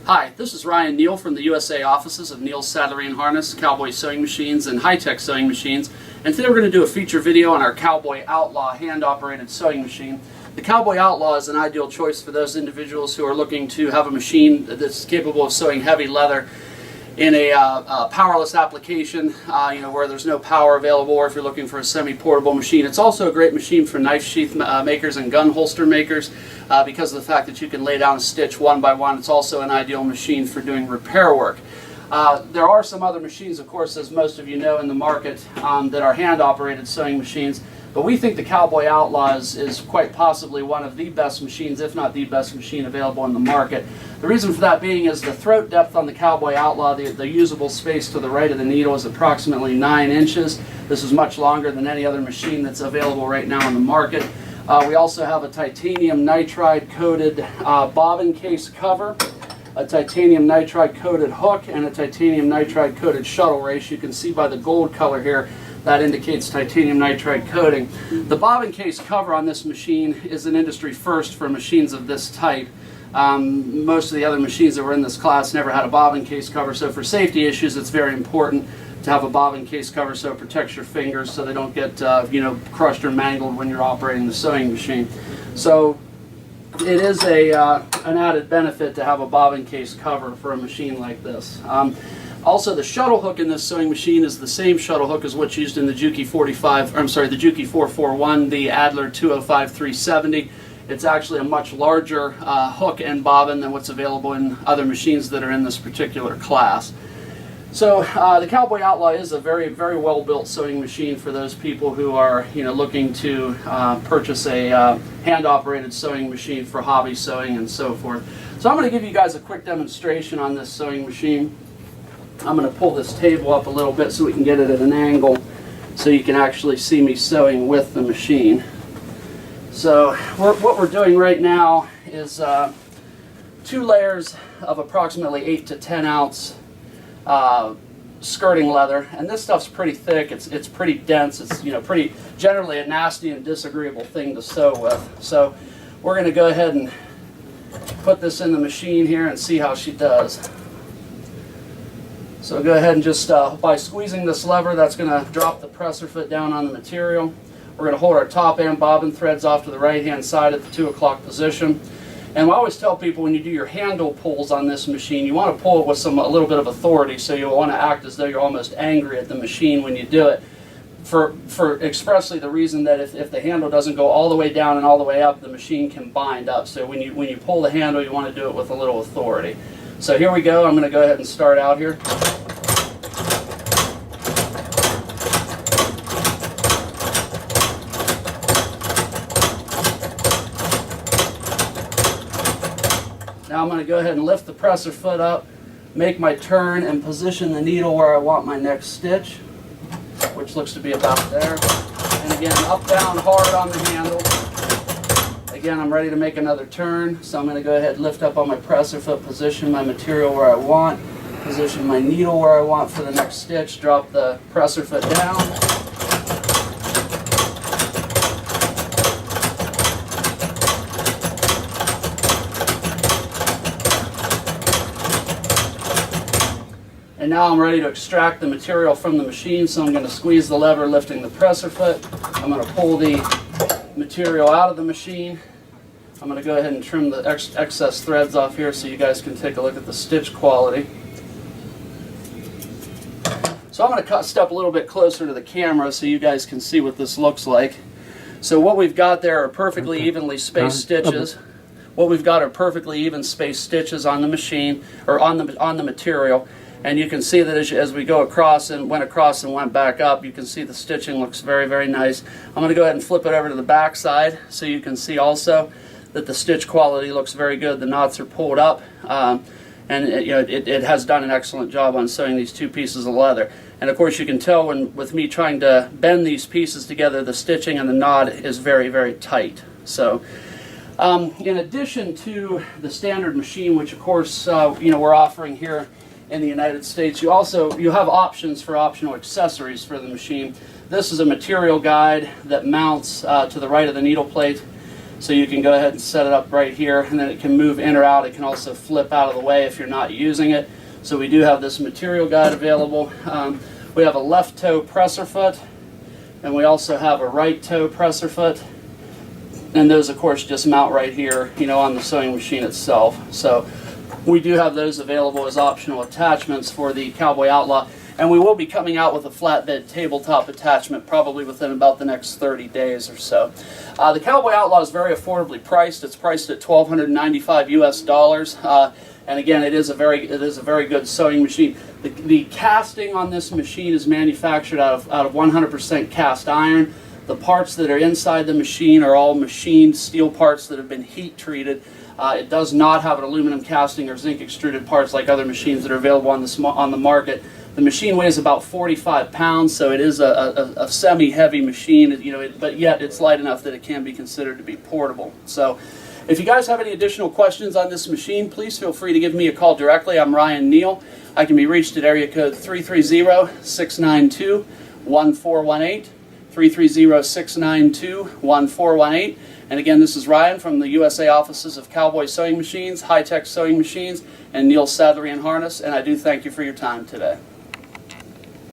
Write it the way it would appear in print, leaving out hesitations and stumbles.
Hi, this is Ryan Neal from the USA offices of Neal's Saddlery and Harness, CowBoy sewing machines, and high-tech sewing machines. And today we're going to do a feature video on our CowBoy OUTLAW hand-operated sewing machine. The CowBoy OUTLAW is an ideal choice for those individuals who are looking to have a machine that's capable of sewing heavy leather in a powerless application, where there's no power available, or if you're looking for a semi-portable machine. It's also a great machine for knife sheath makers and gun holster makers because of the fact that you can lay down a stitch one by one. It's also an ideal machine for doing repair work. There are some other machines, of course, as most of you know, in the market that are hand-operated sewing machines, but we think the CowBoy OUTLAW is quite possibly one of the best machines, if not the best machine available in the market. The reason for that being is the throat depth on the CowBoy OUTLAW, the usable space to the right of the needle, is approximately 9 inches. This is much longer than any other machine that's available right now in the market. We also have a titanium nitride coated bobbin case cover, a titanium nitride coated hook, and a titanium nitride coated shuttle race. You can see by the gold color here that indicates titanium nitride coating. The bobbin case cover on this machine is an industry first for machines of this type. Most of the other machines that were in this class never had a bobbin case cover, so for safety issues it's very important to have a bobbin case cover so it protects your fingers so they don't get crushed or mangled when you're operating the sewing machine. So it is an added benefit to have a bobbin case cover for a machine like this. Also, the shuttle hook in this sewing machine is the same shuttle hook as what's used in the Juki 441, the Adler 205-370. It's actually a much larger hook and bobbin than what's available in other machines that are in this particular class. So the CowBoy OUTLAW is a very, very well built sewing machine for those people who are looking to purchase a hand-operated sewing machine for hobby sewing and so forth. So I'm going to give you guys a quick demonstration on this sewing machine. I'm going to pull this table up a little bit so we can get it at an angle so you can actually see me sewing with the machine. So what we're doing right now is 2 layers of approximately 8 to 10 ounce skirting leather, and this stuff's pretty thick. It's pretty dense. It's pretty generally a nasty and disagreeable thing to sew with. So we're going to go ahead and put this in the machine here and see how she does. So go ahead and just by squeezing this lever, that's going to drop the presser foot down on the material. We're going to hold our top and bobbin threads off to the right hand side at the 2 o'clock position. And I always tell people when you do your handle pulls on this machine, you want to pull it with a little bit of authority, so you'll want to act as though you're almost angry at the machine when you do it. For expressly the reason that if the handle doesn't go all the way down and all the way up, the machine can bind up. So when you pull the handle, you want to do it with a little authority. So here we go. I'm going to go ahead and start out here. Now I'm going to go ahead and lift the presser foot up, make my turn, and position the needle where I want my next stitch, which looks to be about there. And again, up, down, hard on the handle. Again, I'm ready to make another turn, so I'm going to go ahead and lift up on my presser foot, position my material where I want, position my needle where I want for the next stitch, drop the presser foot down. And now I'm ready to extract the material from the machine, so I'm going to squeeze the lever lifting the presser foot. I'm going to pull the material out of the machine. I'm going to go ahead and trim the excess threads off here so you guys can take a look at the stitch quality. So I'm going to step a little bit closer to the camera so you guys can see what this looks like. So what we've got there are perfectly evenly spaced stitches. What we've got are perfectly even spaced stitches on the machine, or on the material. And you can see that as we go across and went back up, you can see the stitching looks very, very nice. I'm going to go ahead and flip it over to the back side so you can see also that the stitch quality looks very good. The knots are pulled up, and it has done an excellent job on sewing these 2 pieces of leather. And of course you can tell with me trying to bend these pieces together, the stitching and the knot is very, very tight. So in addition to the standard machine, which of course we're offering here in the United States, you have options for optional accessories for the machine. This is a material guide that mounts to the right of the needle plate. So you can go ahead and set it up right here, and then it can move in or out. It can also flip out of the way if you're not using it. So we do have this material guide available. We have a left toe presser foot, and we also have a right toe presser foot. And those, of course, just mount right here, on the sewing machine itself. So we do have those available as optional attachments for the CowBoy Outlaw. And we will be coming out with a flatbed tabletop attachment probably within about the next 30 days or so. The CowBoy Outlaw is very affordably priced. It's priced at $1,295 US. And again, it is a very good sewing machine. The casting on this machine is manufactured out of 100% cast iron. The parts that are inside the machine are all machined steel parts that have been heat treated. It does not have an aluminum casting or zinc extruded parts like other machines that are available on the market. The machine weighs about 45 pounds, so it is a semi-heavy machine, but yet it's light enough that it can be considered to be portable. So if you guys have any additional questions on this machine, please feel free to give me a call directly. I'm Ryan Neal. I can be reached at area code 330-692-1418, 330-692-1418. And again, this is Ryan from the USA offices of CowBoy Sewing Machines, High Tech Sewing Machines, and Neil Sadler and Harness, and I do thank you for your time today.